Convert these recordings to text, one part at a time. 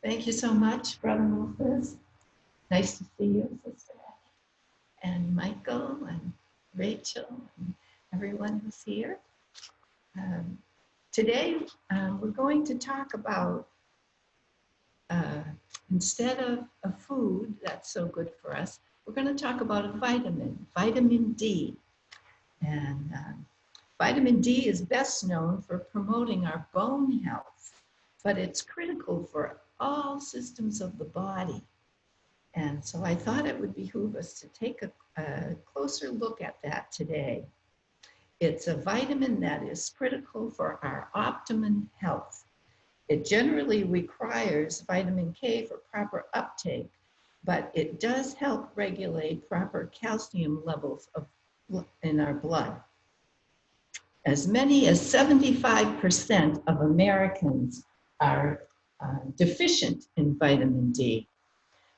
Thank you so much, Brother Moses. Nice to see you, Sister Annie, and Michael and Rachel and everyone who's here. Um, Today, we're going to talk about, instead of a food that's so good for us, we're going to talk about a vitamin D. And vitamin D is best known for promoting our bone health, but it's critical for all systems of the body. And so I thought it would behoove us to take a closer look at that today. It's a vitamin that is critical for our optimum health. It generally requires vitamin K for proper uptake, but it does help regulate proper calcium levels in our blood. As many as 75% of Americans are deficient in vitamin D.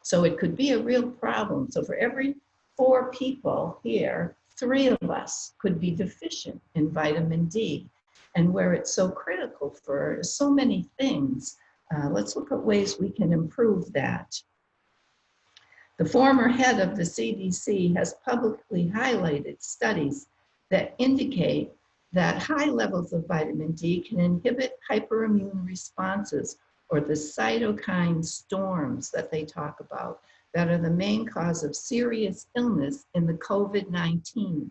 So it could be a real problem. So for every 4 people here, 3 of us could be deficient in vitamin D. And where it's so critical for so many things, let's look at ways we can improve that. The former head of the CDC has publicly highlighted studies that indicate that high levels of vitamin D can inhibit hyperimmune responses, or the cytokine storms that they talk about, that are the main cause of serious illness in the COVID-19.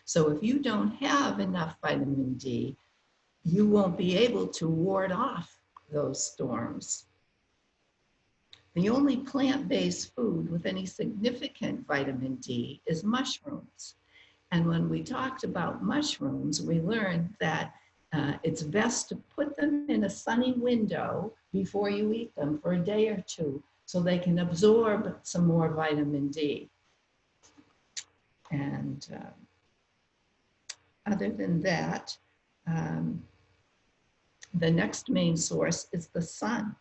So if you don't have enough vitamin D, you won't be able to ward off those storms. The only plant-based food with any significant vitamin D is mushrooms. And when we talked about mushrooms, we learned that it's best to put them in a sunny window before you eat them for a day or 2 so they can absorb some more vitamin D. And other than that, the next main source is the sun.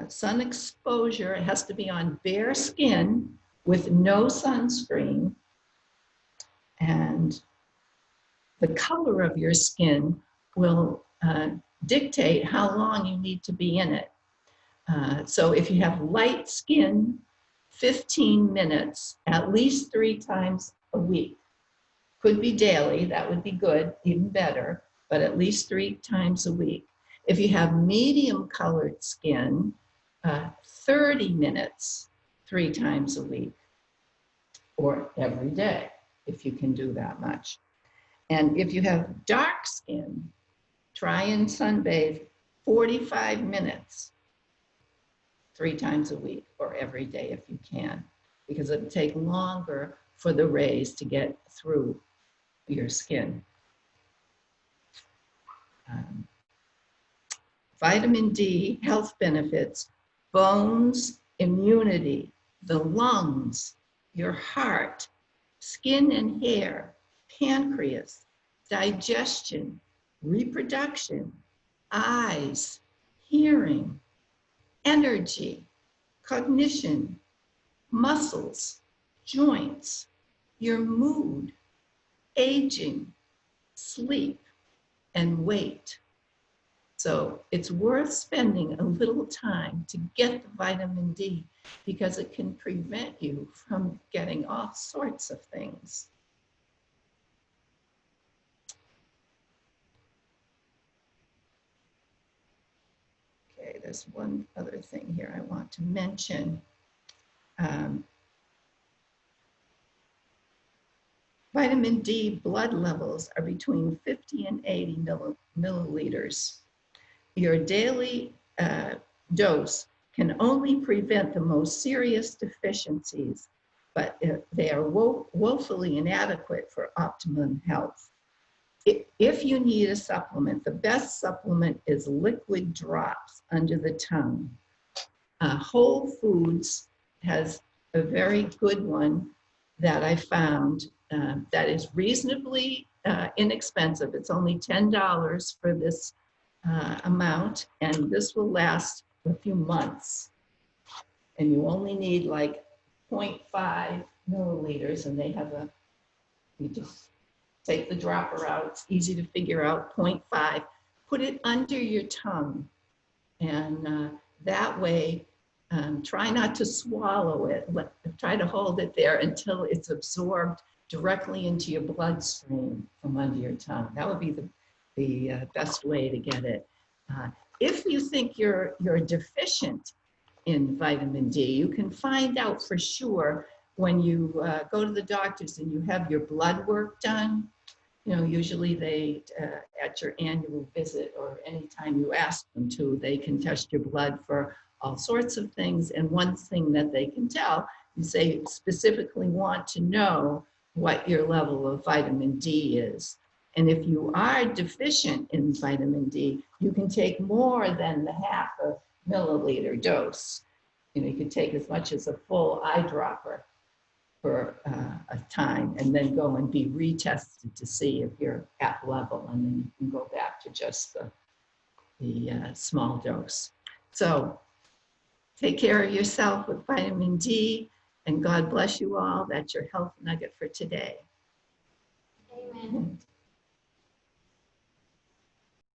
Sun exposure has to be on bare skin with no sunscreen, and the color of your skin will dictate how long you need to be in it. So if you have light skin, 15 minutes, at least 3 times a week. Could be daily, that would be good, even better, but at least 3 times a week. If you have medium colored skin, 30 minutes, 3 times a week, or every day, if you can do that much. And if you have dark skin, try and sunbathe 45 minutes, 3 times a week, or every day if you can, because it'll take longer for the rays to get through your skin. Vitamin D health benefits: bones, immunity, the lungs, your heart, skin and hair, pancreas, digestion, reproduction, eyes, hearing, energy, cognition, muscles, joints, your mood, aging, sleep, and weight. So it's worth spending a little time to get the vitamin D, because it can prevent you from getting all sorts of things. Okay, there's one other thing here I want to mention. Vitamin D blood levels are between 50 and 80 milliliters. Your daily dose can only prevent the most serious deficiencies, but they are woefully inadequate for optimum health. If you need a supplement, the best supplement is liquid drops under the tongue. Whole Foods has a very good one that I found that is reasonably inexpensive. It's only $10 for this amount, and this will last a few months. And you only need like 0.5 milliliters, and they have you just take the dropper out. It's easy to figure out, 0.5. Put it under your tongue, and That way, try not to swallow it. Try to hold it there until it's absorbed directly into your bloodstream from under your tongue. That would be the best way to get it. If you think you're deficient in vitamin D, you can find out for sure when you go to the doctors and you have your blood work done. You know, usually they, at your annual visit or anytime you ask them to, they can test your blood for all sorts of things. And one thing that they can tell, you say specifically want to know what your level of vitamin D is. And if you are deficient in vitamin D, you can take more than the half a milliliter dose. You know, you can take as much as a full eyedropper for a time and then go and be retested to see if you're at level, and then you can go back to just the small dose. So take care of yourself with vitamin D, and God bless you all. That's your health nugget for today.